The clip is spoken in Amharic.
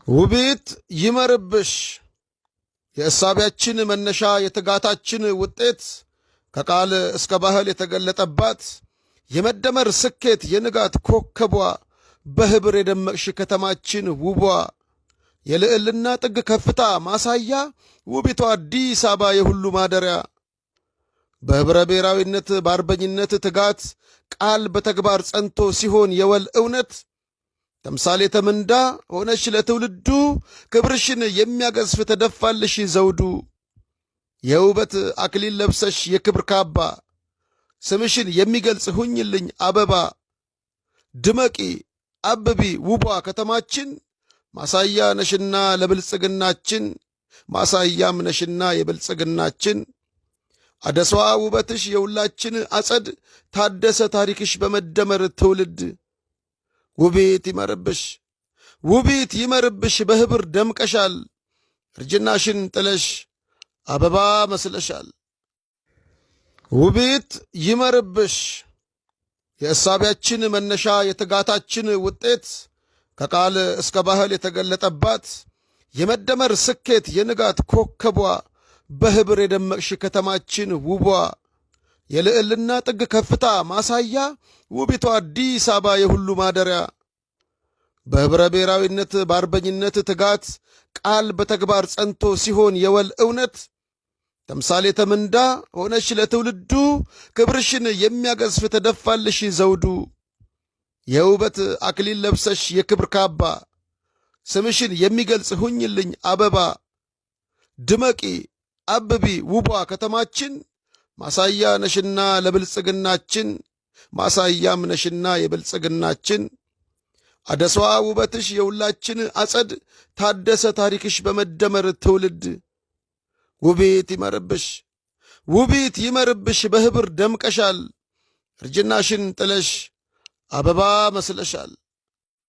ውቢት ይመርብሽ የእሳቢያችን መነሻ የትጋታችን ውጤት ከቃል እስከ ባህል የተገለጠባት የመደመር ስኬት የንጋት ኮከቧ በህብር የደመቅሽ ከተማችን ውቧ የልዕልና ጥግ ከፍታ ማሳያ ውቢቷ አዲስ አበባ የሁሉ ማደሪያ በህብረ ብሔራዊነት በአርበኝነት ትጋት ቃል በተግባር ጸንቶ ሲሆን የወል እውነት ተምሳሌተ ምንዳ ሆነሽ ለትውልዱ ክብርሽን የሚያገዝፍ ተደፋልሽ ዘውዱ የውበት አክሊል ለብሰሽ የክብር ካባ ስምሽን የሚገልጽ ሁኝልኝ አበባ ድመቂ አብቢ ውቧ ከተማችን ማሳያ ነሽና ለብልጽግናችን ማሳያም ነሽና የብልጽግናችን አደሷ ውበትሽ የሁላችን አጸድ ታደሰ ታሪክሽ በመደመር ትውልድ ውቢት ይመርብሽ ውቢት ይመርብሽ በህብር ደምቀሻል እርጅናሽን ጥለሽ አበባ መስለሻል። ውቢት ይመርብሽ የእሳቢያችን መነሻ የትጋታችን ውጤት ከቃል እስከ ባህል የተገለጠባት የመደመር ስኬት የንጋት ኮከቧ በህብር የደመቅሽ ከተማችን ውቧ የልዕልና ጥግ ከፍታ ማሳያ ውቢቷ አዲስ አበባ የሁሉ ማደሪያ በህብረ ብሔራዊነት በአርበኝነት ትጋት ቃል በተግባር ጸንቶ ሲሆን የወል እውነት ተምሳሌተ ምንዳ ሆነሽ ለትውልዱ ክብርሽን የሚያገዝፍ ተደፋልሽ ዘውዱ የውበት አክሊል ለብሰሽ የክብር ካባ ስምሽን የሚገልጽ ሁኝልኝ አበባ ድመቂ አብቢ ውቧ ከተማችን ማሳያ ነሽና ለብልጽግናችን ማሳያም ነሽና የብልጽግናችን አደሷ ውበትሽ የሁላችን አጸድ ታደሰ ታሪክሽ በመደመር ትውልድ ውቢት ይመርብሽ ውቢት ይመርብሽ በህብር ደምቀሻል እርጅናሽን ጥለሽ አበባ መስለሻል።